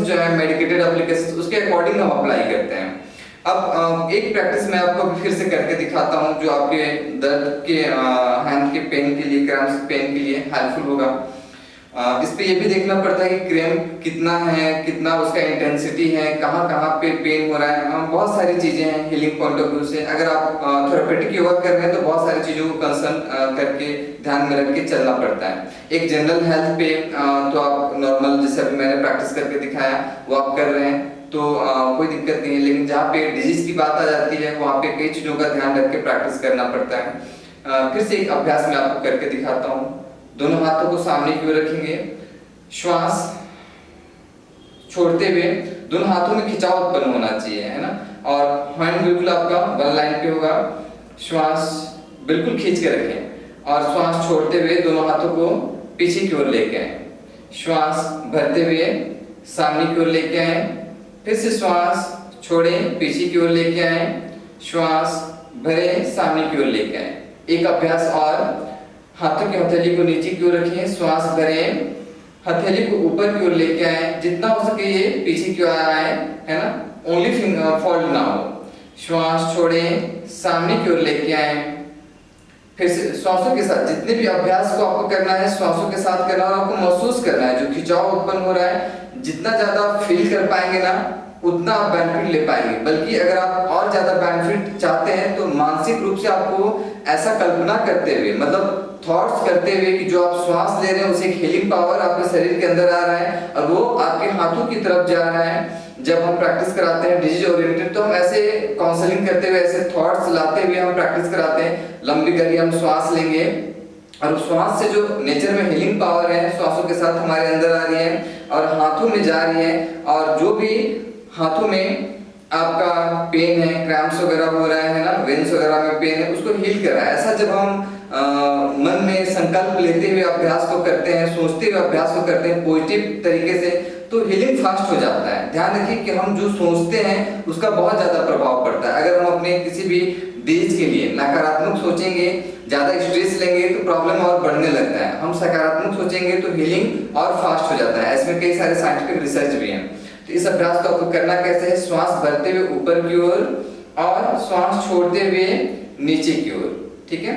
जो है medicated application उसके अकॉर्डिंग हम अप्लाई करते हैं। अब एक प्रैक्टिस मैं आपको फिर से करके दिखाता हूँ जो आपके दर्द के हैंड के पेन के लिए, क्रैम्प्स पेन के लिए हेल्पफुल होगा। इस पे ये भी देखना पड़ता है कि क्रैम्प कितना है, कितना उसका इंटेंसिटी है, कहाँ कहाँ पे पेन हो रहा है। बहुत सारी चीजें हैं हीलिंग पॉइंट ऑफ व्यू से। अगर आप थेरेपेटिक योगा कर रहे हैं तो बहुत सारी चीजों को कंसर्न करके ध्यान में रख के चलना पड़ता है। एक जनरल हेल्थ पे तो आप नॉर्मल जैसे अभी मैंने प्रैक्टिस करके दिखाया वो आप कर रहे हैं तो कोई दिक्कत नहीं है, लेकिन जहाँ पे डिजीज की बात आ जाती है वहाँ पे कई चीजों का ध्यान रख के प्रैक्टिस करना पड़ता है। फिर से एक अभ्यास मैं आपको करके दिखाता हूँ। दोनों हाथों को सामने की ओर रखेंगे, श्वास छोड़ते हुए दोनों हाथों में खिंचाव उत्पन्न होना चाहिए, है ना, और हैंड बिल्कुल आपका वन लाइन पे होगा। श्वास बिल्कुल खींच के रखें और श्वास छोड़ते हुए दोनों हाथों को पीछे की ओर लेके आए। श्वास भरते हुए सामने की ओर लेके आए, फिर से श्वास छोड़ें, पीछे की ओर लेके आए, श्वास भरे, सामने की ओर लेके आए। एक अभ्यास और, हाथों की हथेली को नीचे की ओर रखें, श्वास भरें, हथेली को ऊपर की ओर लेके आए, जितना हो सके ये पीछे की ओर आए, है ना, ओनली फिंगर फोल्ड ना हो। श्वास छोड़ें, सामने की ओर लेके आए, फिर से श्वासों के साथ जितने भी अभ्यास को आपको करना है श्वासों के साथ करना और आपको महसूस करना है जो खिंचाव उत्पन्न हो रहा है। जितना ज्यादा फील कर पाएंगे ना उतना आप बेनिफिट ले पाएंगे। बल्कि अगर आप और ज्यादा बेनिफिट चाहते हैं तो मानसिक रूप से आपको ऐसा कल्पना करते हुए, मतलब थॉट्स करते हुए कि जो आप श्वास ले रहे हैं उसे हीलिंग पावर आपके शरीर के अंदर आ रहा है और वो आपके हाथों की तरफ जा रहा है। जब हम प्रैक्टिस कराते हैं डिजीज ओरिएंटेड तो हम ऐसे काउंसलिंग करते हुए, ऐसे थॉट्स लाते हुए हम प्रैक्टिस कराते हैं। लंबी गहरी हम श्वास लेंगे और श्वास से जो नेचर में हीलिंग पावर है श्वासों के साथ हमारे अंदर आ रही है और हाथों में जा रही है, और जो भी हाथों में आपका पेन है, क्रैम्प्स वगैरह हो रहा है ना, वेन्स वगैरह में पेन है, उसको हील कर रहा है। ऐसा जब हम मन में संकल्प लेते हुए अभ्यास को करते हैं, सोचते हुए अभ्यास को करते हैं पॉजिटिव तरीके से, तो हीलिंग फास्ट हो जाता है। ध्यान रखिए कि हम जो सोचते हैं उसका बहुत ज्यादा प्रभाव पड़ता है। अगर हम अपने किसी भी डिजीज के लिए नकारात्मक सोचेंगे, ज्यादा स्ट्रेस लेंगे तो प्रॉब्लम और बढ़ने लगता है। हम सकारात्मक सोचेंगे तो हीलिंग और फास्ट हो जाता है। इसमें कई सारे साइंटिफिक रिसर्च भी हैं। तो इस अभ्यास को आपको करना कैसे है, श्वास भरते हुए ऊपर की ओर और श्वास छोड़ते हुए नीचे की ओर, ठीक है।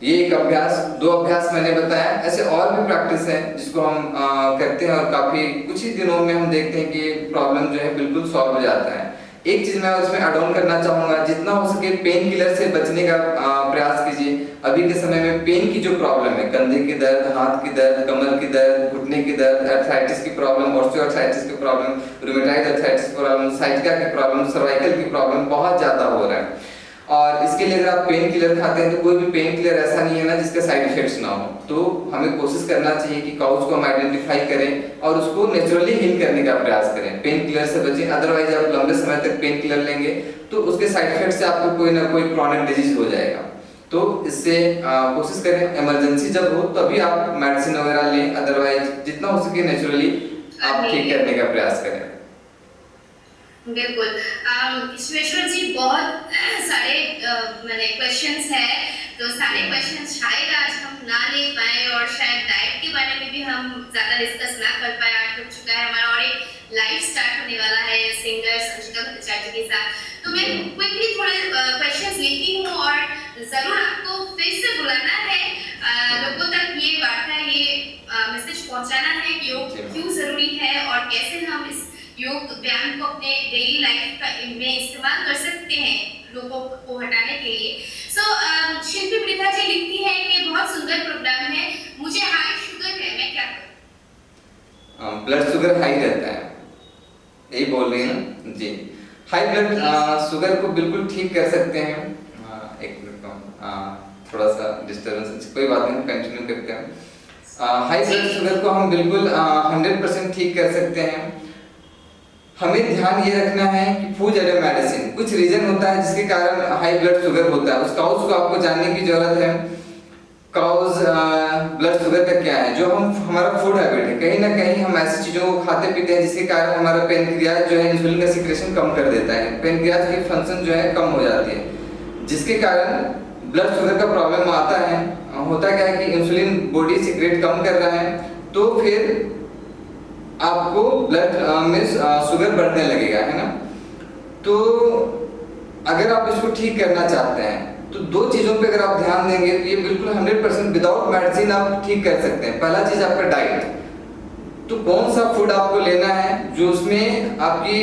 ये एक अभ्यास, दो अभ्यास मैंने बताया। ऐसे और भी प्रैक्टिस है जिसको हम करते हैं और काफी कुछ ही दिनों में हम देखते हैं कि प्रॉब्लम जो है बिल्कुल सॉल्व हो जाता है। एक चीज मैं उसमें ऐड ऑन करना चाहूंगा, जितना हो सके पेन किलर से बचने का प्रयास कीजिए। अभी के समय में पेन की जो प्रॉब्लम है, कंधे की दर्द, हाथ की दर्द, कमर की दर्द, घुटने की दर्द, अर्थराइटिस की प्रॉब्लम, ऑस्टियोआर्थराइटिस की प्रॉब्लम, रूमेटॉइड अर्थराइटिस की प्रॉब्लम, साइटिका की प्रॉब्लम, सर्वाइकल की प्रॉब्लम बहुत ज्यादा हो रहा है। और इसके लिए अगर आप पेन किलर खाते हैं तो कोई भी पेन किलर ऐसा नहीं है ना जिसके साइड इफेक्ट्स ना हो। तो हमें कोशिश करना चाहिए कि काउज को हम आइडेंटिफाई करें और उसको नेचुरली हील करने का प्रयास करें। पेन किलर से बचें, अदरवाइज आप लंबे समय तक पेन किलर लेंगे तो उसके साइड इफेक्ट से आपको कोई ना कोई क्रॉनिक डिजीज हो जाएगा। तो इससे कोशिश करें इमरजेंसी जब हो तभी आप मेडिसिन वगैरह लें, अदरवाइज जितना हो सके नेचुरली आप ठीक करने का प्रयास करें। बिल्कुल। ईश्वेश्वर जी, बहुत सारे मैंने क्वेश्चंस हैं, तो सारे क्वेश्चंस शायद आज हम ना ले पाए और शायद डाइट के बारे में भी हम ज़्यादा डिस्कस ना कर पाए। आज हो चुका है हमारा और एक लाइव स्टार्ट होने वाला है सिंगर संचिता भट्टाचार्य के साथ। तो मैं क्विकली थोड़े क्वेश्चंस लेती हूँ और ज़रूर आपको फिर से बुलाना है, लोगों तक ये वार्ता, ये मैसेज पहुँचाना है कि योग क्यों ज़रूरी है और कैसे हम इस योग व्यायाम को अपने डेली लाइफ में इस्तेमाल कर सकते हैं लोगों को हटाने के लिए। शिल्पी प्रीता जी लिखती है कि बहुत सुंदर प्रोग्राम है, मुझे हाई शुगर है, मैं क्या करूं? ब्लड शुगर हाई रहता है, यही बोल रही है ना जी। हाई ब्लड शुगर को बिल्कुल ठीक कर सकते हैं। एक मिनट थोड़ा सा डिस्टर्बेंस, कोई बात नहीं, कंटिन्यू करते हैं। हाई ब्लड शुगर को हम बिल्कुल 100% ठीक कर सकते हैं। हमें ध्यान ये रखना है कि फूड एज अ मेडिसिन, कुछ रीजन होता है जिसके कारण हाई ब्लड शुगर होता है, उस काउज को आपको जानने की जरूरत है। काउज ब्लड शुगर का क्या है, जो हम हमारा फूड हैबिट है, कहीं ना कहीं हम ऐसी चीजों को खाते पीते हैं जिसके कारण हमारा पेनक्रियाज जो है इंसुलिन का सिक्रेशन कम कर देता है, पेनक्रियाज की फंक्शन जो है कम हो जाती है, जिसके कारण ब्लड शुगर का प्रॉब्लम आता है। होता क्या है कि इंसुलिन बॉडी सिक्रेट कम कर रहा है, तो फिर आपको ब्लड में शुगर बढ़ने लगेगा, है ना। तो अगर आप इसको ठीक करना चाहते हैं तो दो चीज़ों पे अगर आप ध्यान देंगे तो ये बिल्कुल 100% विदाउट मेडिसिन आप ठीक कर सकते हैं। पहला चीज़ आपका डाइट, तो कौन सा फूड आपको लेना है जो उसमें आपकी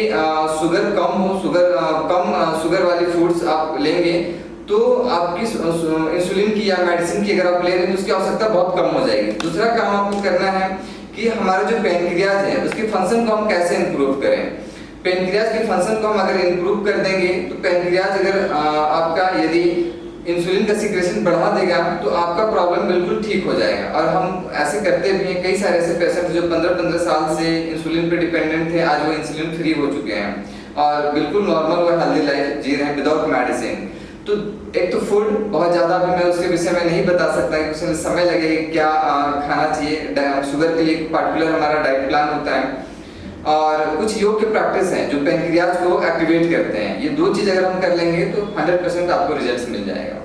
शुगर कम हो, कम शुगर वाली फूड्स आप लेंगे तो आपकी इंसुलिन की या मेडिसिन की अगर आप ले रहे हैं तो उसकी आवश्यकता बहुत कम हो जाएगी। दूसरा काम आपको करना है कि हमारा जो पैनक्रियाज है उसके फंक्शन को हम कैसे इंप्रूव करें। पैनक्रियाज के फंक्शन को हम अगर इंप्रूव कर देंगे तो पैनक्रियाज अगर आपका यदि इंसुलिन का सिक्रेशन बढ़ा देगा तो आपका प्रॉब्लम बिल्कुल ठीक हो जाएगा। और हम ऐसे करते भी हैं, कई सारे ऐसे पेशेंट जो 15-15 साल से इंसुलिन पे डिपेंडेंट थे, आज वो इंसुलिन फ्री हो चुके हैं और बिल्कुल नॉर्मल और हेल्दी लाइफ जी रहे हैं विदाउट मेडिसिन। तो एक तो फूड बहुत ज़्यादा भी मैं उसके विषय में नहीं बता सकता कि उसमें समय लगेगा क्या खाना चाहिए। शुगर के लिए पार्टिकुलर हमारा डाइट प्लान होता है और कुछ योग के प्रैक्टिस हैं जो पैनक्रियाज को एक्टिवेट करते हैं। ये दो चीज अगर हम कर लेंगे तो 100% आपको रिजल्ट्स मिल जाएगा।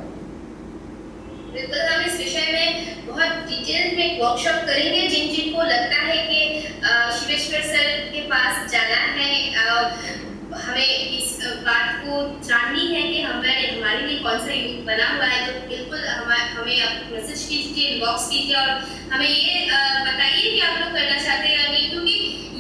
बिल्कुल, हम इस विषय में बहुत डिटेल में वर्कशॉप करेंगे। जिनको लगता है कि शिवेश्वर सर के पास जाना है, हमें इस बात को जाननी है कि हमारे लिए कौन सा योग बना हुआ है, तो बिल्कुल हमें आप मैसेज कीजिए, इनबॉक्स कीजिए और हमें ये बताइए कि आप लोग करना चाहते हैं या नहीं। क्योंकि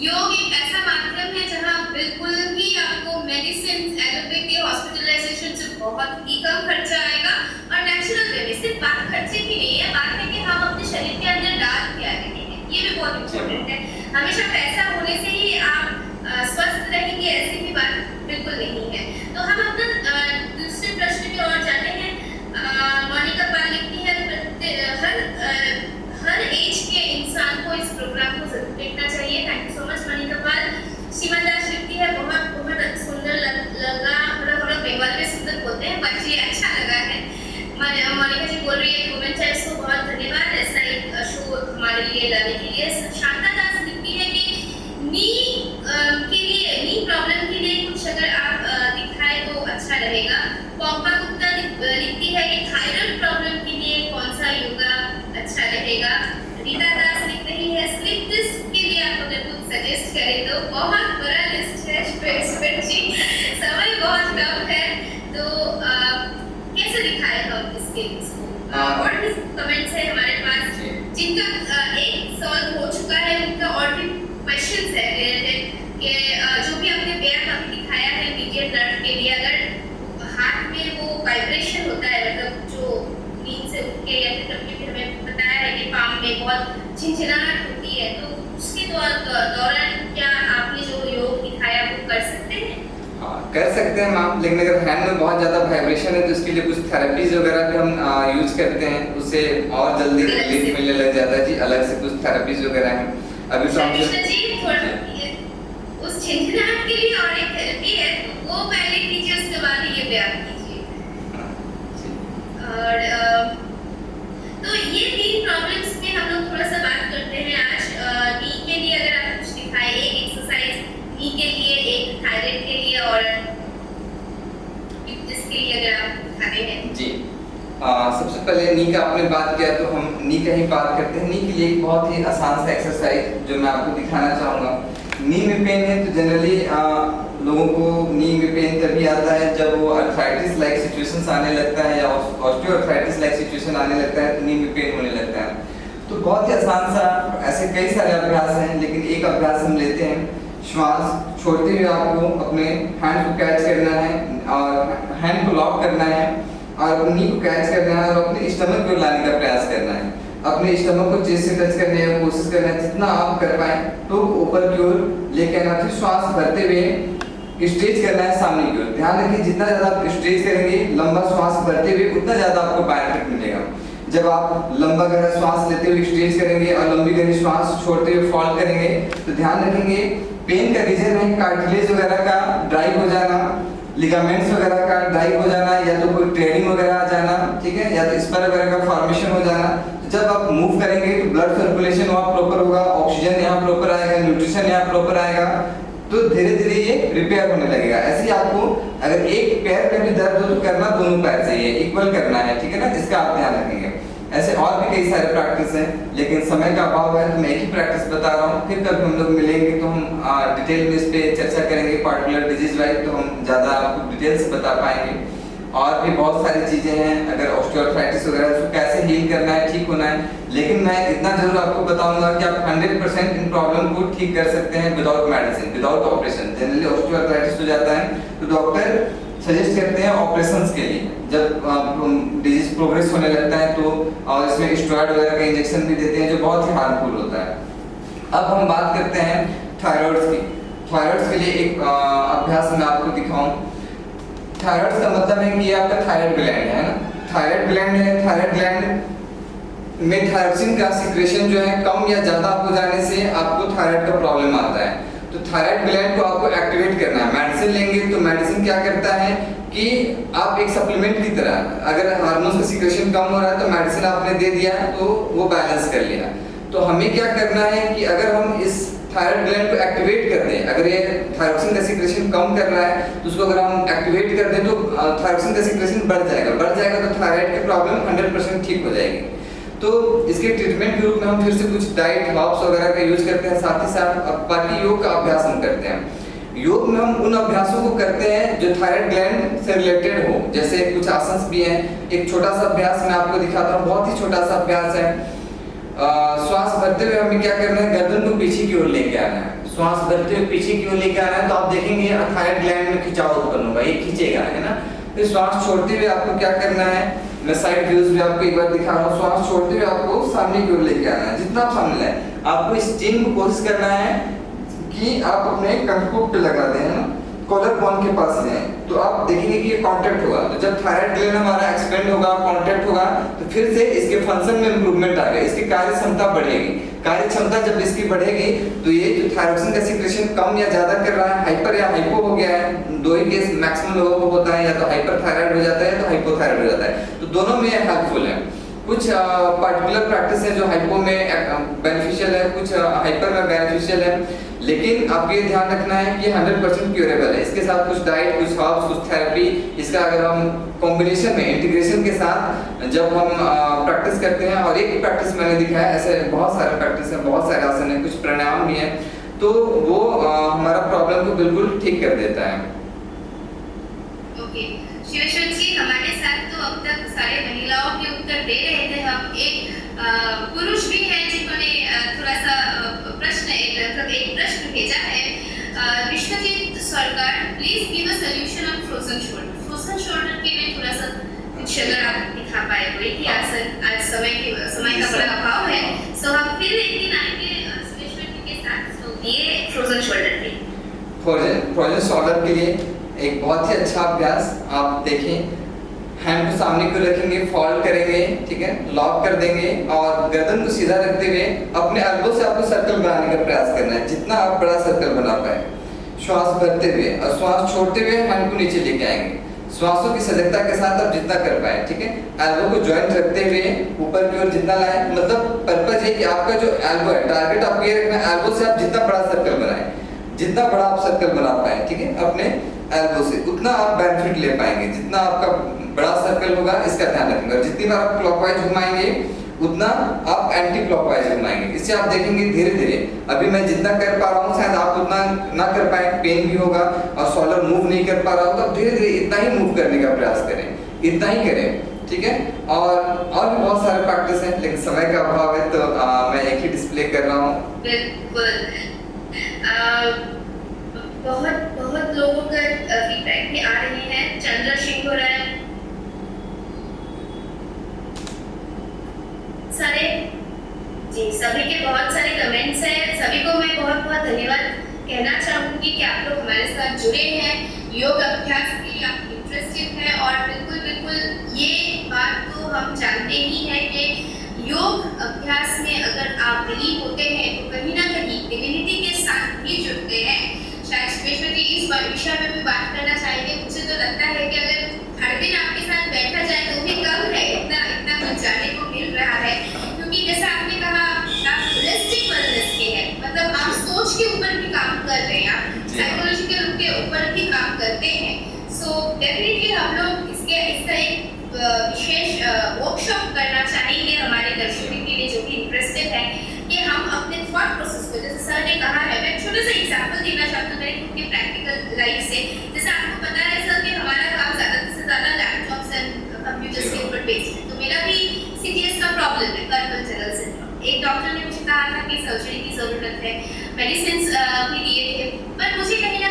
योग एक ऐसा माध्यम है जहाँ बिल्कुल ही आपको मेडिसिन, एलोपैथी, हॉस्पिटलाइजेशन से बहुत ही कम खर्चा आएगा और नेचुरल वे में। सिर्फ बात खर्चे की नहीं है, बात है कि हम अपने शरीर के अंदर डाल क्या रहे हैं, ये भी बहुत इम्पोर्टेंट है। हमेशा पैसा होने से ही आप स्वस्थ रहेंगे ऐसी भी बात बिल्कुल नहीं है। तो हम अपना दूसरे प्रश्न की ओर जाते हैं। मोनिका पाल लिखती है, हर एज के इंसान को इस प्रोग्राम को जरूर देखना चाहिए। Thank you so much Monika Pal. Seema Das लिखती है, बहुत बहुत सुंदर लगा, मतलब हम लोग बंगाल में सुंदर बोलते हैं, बट ये अच्छा लगा है। मोनिका जी बोल रही है वुमेन चॉइस को बहुत धन्यवाद ऐसा एक शो हमारे लिए लाने के लिए। शांता दास लिखती है कि नी प्रॉब्लम के लिए कुछ अगर आप दिखाए तो अच्छा रहेगा। पॉम्पा गुप्ता लिखती है कि थायराइड प्रॉब्लम के लिए कौन सा योगा अच्छा रहेगा। रीता दास लिख रही है स्लिप डिस्क के लिए आप अगर कुछ सजेस्ट करें तो। बहुत बड़ा लिस्ट है एक्सपर्ट जी, समय बहुत कम है, तो कैसे दिखाए हम इसके इसको। और भी कमेंट्स है हमारे पास जिनका एक सॉल्व हो चुका है, उनका और भी क्वेश्चंस है रिलेटेड कि जो भी आपने व्यायाम अभी दिखाया है मीडियम दर्द के लिए, अगर हाथ में वो वाइब्रेशन होता है, मतलब जो नींद से उठ के या फिर कभी भी हमें बताया है कि पाम में बहुत झिनझिनाहट होती है, तो उसके दौरान क्या आपने जो योग दिखाया वो कर सकते हैं? हाँ, कर सकते हैं मैम, लेकिन अगर हैंड में बहुत ज़्यादा वाइब्रेशन है तो उसके लिए कुछ थेरेपीज वगैरह भी हम यूज करते हैं, उससे और जल्दी रिलीफ मिलने लग जाता है जी। अलग से कुछ थेरेपीज वगैरह हैं अभी तो हम उस झिनझिनाहट के लिए और एक थेरेपी है, तो वो पहले कीजिए, उसके बाद ये व्यायाम कीजिए। और तो ये तीन प्रॉब्लम्स में हम लोग थोड़ा सा बात करते हैं आज। नी के लिए अगर आप कुछ दिखाए, एक एक्सरसाइज नी के लिए, एक थायराइड के लिए और इसके लिए अगर आप दिखाते हैं जी। सबसे पहले नी का आपने बात किया तो हम नी का ही बात करते हैं। नी के लिए एक बहुत ही आसान सा एक्सरसाइज जो मैं आपको दिखाना चाहूँगा। नी में पेन है तो जनरली लोगों को नी में पेन तभी आता है जब वो अर्थराइटिस लाइक सिचुएशंस आने लगता है या ऑस्टियोआर्थराइटिस लाइक सिचुएशन आने लगता है तो नी में पेन होने लगता है। तो बहुत ही आसान सा, ऐसे कई सारे अभ्यास हैं लेकिन एक अभ्यास हम लेते हैं। श्वास छोड़ते हुए आपको अपने हैंड को कैच करना है और हैंड को लॉक करना है और नी को कैच करना है और अपने स्टमक को लाने का प्रयास करना है। अपने स्टमक को चेस्ट से टच करने की कोशिश करना है, जितना आप कर पाए तो ऊपर की ओर लेके आना। फिर श्वास भरते हुए स्ट्रेच करना है सामने की ओर। ध्यान रखिए जितना ज़्यादा आप स्ट्रेच करेंगे, लंबा श्वास भरते हुए, उतना ज़्यादा आपको बेनिफिट मिलेगा। जब आप लंबा गहरा श्वास लेते हुए स्ट्रेच करेंगे और लंबी गहरी श्वास छोड़ते हुए फॉल करेंगे तो ध्यान रखेंगे पेन का रीजन है कार्टिलेज वगैरह का ड्राई हो जाना, लिगामेंट्स वगैरह का ड्राई हो जाना, या तो कोई ट्रेडिंग वगैरह आ जाना, ठीक है, या तो स्पर वगैरह का फॉर्मेशन हो जाना। जब आप मूव करेंगे तो ब्लड सर्कुलेशन वहाँ प्रॉपर होगा, ऑक्सीजन यहाँ प्रॉपर आएगा, न्यूट्रिशन यहाँ प्रॉपर आएगा, तो धीरे धीरे ये रिपेयर होने लगेगा। ऐसे ही आपको अगर एक पैर में भी दर्द हो तो करना दोनों पैर से ही है, इक्वल करना है, ठीक है ना, इसका आप ध्यान रखेंगे। ऐसे और भी कई सारे प्रैक्टिस हैं, लेकिन समय का अभाव है तो मैं एक ही प्रैक्टिस बता रहा हूँ। फिर कभी हम लोग मिलेंगे तो हम डिटेल में इस पे चर्चा करेंगे, पार्टिकुलर डिजीज वाइज तो हम ज़्यादा आपको डिटेल से बता पाएंगे। और भी बहुत सारी चीज़ें हैं, अगर ऑस्टियोआर्थराइटिस वगैरह उसको कैसे हील करना है, ठीक होना है। लेकिन मैं इतना जरूर आपको बताऊंगा कि आप 100% इन प्रॉब्लम को ठीक कर सकते हैं without medicine, without operation. Generally osteoarthritis हो जाता है तो डॉक्टर सजेस्ट करते हैं ऑपरेशंस के लिए, जब डिजीज प्रोग्रेस होने लगता है तो, और इसमें स्टेरॉइड वगैरह का इंजेक्शन भी देते हैं जो बहुत ही हार्मफुल होता है। अब हम बात करते हैं थायराइड्स की। थायराइड्स के लिए एक अभ्यास मैं आपको दिखाऊं। थायराइड का मतलब है कि ये आपका थायराइड ग्लैंड है ना, थायराइड ग्लैंड है। थायराइड ग्लैंड में थायरोक्सिन का सिक्रेशन जो है कम या ज्यादा हो जाने से आपको थायराइड का प्रॉब्लम आता है। तो थायराइड ग्लैंड को आपको एक्टिवेट करना है। मेडिसिन लेंगे तो मेडिसिन क्या करता है कि आप एक सप्लीमेंट की तरह, अगर हार्मोन्स का सिक्रेशन कम हो रहा है तो मेडिसिन आपने दे दिया तो वो बैलेंस कर लिया। तो हमें क्या करना है कि अगर हम इस थायराइड ग्लैंड को एक्टिवेट कर दें, अगर ये थायरोक्सिन का सिक्रेशन कम कर रहा है तो उसको अगर हम एक्टिवेट कर दें तो थायरोक्सिन का सिक्रेशन बढ़ जाएगा तो थायराइड की प्रॉब्लम 100% ठीक हो जाएगी। तो इसके ट्रीटमेंट के रूप में हम फिर से कुछ डाइट हर्ब्स वगैरह का यूज करते हैं, साथ ही साथ बाकी योग का अभ्यास हम करते हैं। योग में हम उन अभ्यासों को करते हैं जो थायराइड ग्लैंड से रिलेटेड हो, जैसे कुछ आसन भी हैं। एक छोटा सा अभ्यास मैं आपको दिखाता हूँ, बहुत ही छोटा सा अभ्यास है। श्वास भरते हुए हमें क्या करना है, गर्दन को पीछे की ओर लेके आना है। श्वास भरते हुए पीछे की ओर लेके आना है तो आप देखेंगे थायराइड ग्लैंड में खिंचाव उत्पन्न होगा, ये खींचेगा, है ना। फिर श्वास छोड़ते हुए आपको क्या करना है, मैं साइड व्यूज भी आपको एक बार दिखा रहा हूँ। श्वास छोड़ते हुए आपको सामने की ओर लेके आना है, जितना आप सामने लाए। आपको इस चिन्ह को कोशिश करना है कि आप अपने कंठ पे लगा दें, है ना, कॉलर बोन के पास लें, तो आप देखेंगे कि ये कांटेक्ट होगा। तो जब थायराइड ग्लैंड हमारा एक्सपेंड होगा, कांटेक्ट होगा, तो फिर से इसके फंक्शन में इंप्रूवमेंट आएगा, इसकी कार्य क्षमता बढ़ेगी। कार्य क्षमता जब इसकी बढ़ेगी तो ये जो थायरोक्सिन का सिक्रेशन कम या ज्यादा कर रहा है, हाइपर या हाइपो हो गया है, दो ही केस मैक्सिमम लोगों को होता है, या तो हाइपर थायराइड हो जाता है या तो हाइपोथायराइड हो जाता है। तो दोनों में हेल्पफुल है। कुछ पार्टिकुलर प्रैक्टिस है जो हाइपो में बेनिफिशियल है, कुछ हाइपर में बेनिफिशियल है, लेकिन आपको ये ध्यान रखना है कि 100% क्यूरेबल है। इसके साथ कुछ डाइट, कुछ हर्ब्स, कुछ थेरेपी, इसका अगर हम कॉम्बिनेशन में, इंटीग्रेशन के साथ जब हम प्रैक्टिस करते हैं, और एक प्रैक्टिस मैंने दिखाया, ऐसे बहुत सारे प्रैक्टिस हैं, बहुत सारे आसन हैं, कुछ प्राणायाम भी हैं, तो वो हमारा प्रॉब्लम को बिल्कुल ठीक कर देता है। ओके शिवेश्वर जी, हमारे साथ तो अब तक सारे महिलाओं के उत्तर दे रहे थे। हम एक पुरुष भी हैं जिन्होंने थोड़ा सा एक प्रश्न भेजा है। विश्वजीत सरकार, please give a solution on frozen shoulder. Frozen shoulder के लिए थोड़ा सा कुछ अगर आप दिखा पाए तो। एक ही आसन, आज समय का बड़ा अभाव है, सो हम फिर एक दिन आएंगे शिवेश्वर जी के साथ। सो ये फ्रोजन शोल्डर थी। फ्रोजन शोल्डर के लिए एक बहुत ही अच्छा अभ्यास, आप देखें, हैंड को सामने को रखेंगे, फोल्ड करेंगे, ठीक है, लॉक कर देंगे, और गर्दन को सीधा रखते हुए अपने एल्बो से आपको सर्कल बनाने का प्रयास करना है, जितना आप बड़ा सर्कल बना पाए। श्वास भरते हुए और श्वास छोड़ते हुए हैंड को नीचे लेके आएंगे, श्वासों की सजगता के साथ आप जितना कर पाए, ठीक है। एल्बो को ज्वाइंट रखते हुए ऊपर की ओर जितना लाए, मतलब पर्पज है कि आपका जो एल्बो है, टारगेट आपको ये रखना है, एल्बो से आप जितना बड़ा सर्कल बनाए, जितना बड़ा आप सर्कल बना पाए, ठीक है, अपने एल्बो से, उतना आप बेनिफिट ले पाएंगे। जितना आपका बड़ा सर्कल होगा, इसका ध्यान रखेंगे। और जितनी बार आप क्लॉकवाइज घुमाएंगे उतना आप एंटी क्लॉकवाइज घुमाएंगे। इससे आप देखेंगे धीरे धीरे, अभी मैं जितना कर पा रहा हूँ शायद आप उतना ना कर पाए, पेन भी होगा, और शोल्डर मूव नहीं कर पा रहा होगा, धीरे धीरे इतना ही मूव करने का प्रयास करें, इतना ही करें, ठीक है। और भी बहुत सारे प्रैक्टिस हैं, लेकिन समय का अभाव है तो मैं एक ही डिस्प्ले कर रहा हूँ। बिल्कुल, बहुत लोगों का फीडबैक भी आ रहे हैं। चंद्र सिंह सारे जी, सभी के बहुत सारे कमेंट्स हैं। सभी को मैं बहुत धन्यवाद कहना चाहूंगी कि आप लोग हमारे साथ जुड़े हैं, योग अभ्यास के लिए आप इंटरेस्टेड हैं, और बिल्कुल ये बात तो हम जानते ही हैं कि योग अभ्यास में अगर आप बिलीव होते हैं तो कहीं ना कहीं डिविनिटी के साथ भी जुड़ते हैं। शायद शिवेश्वर जी इस विषय में भी बात करना चाहेंगे। मुझे तो लगता है कि अगर हर दिन आपके साथ बैठा जाए तो भी कम है, इतना कुछ जानने को मिल रहा है। क्योंकि जैसा आपने कहा, आप होलिस्टिक वेलनेस के हैं, मतलब आप सोच के ऊपर भी काम कर रहे हैं, आप साइकोलॉजिकल के ऊपर भी काम करते हैं। सो डेफिनेटली हम लोग इसका एक विशेष वर्कशॉप करना चाहेंगे प्रॉब्लम है कार्पल टनल सिंड्रोम। एक डॉक्टर ने मुझे कहा था कि सर्जरी की ज़रूरत है, मेडिसिन भी दिए थे, पर मुझे कहीं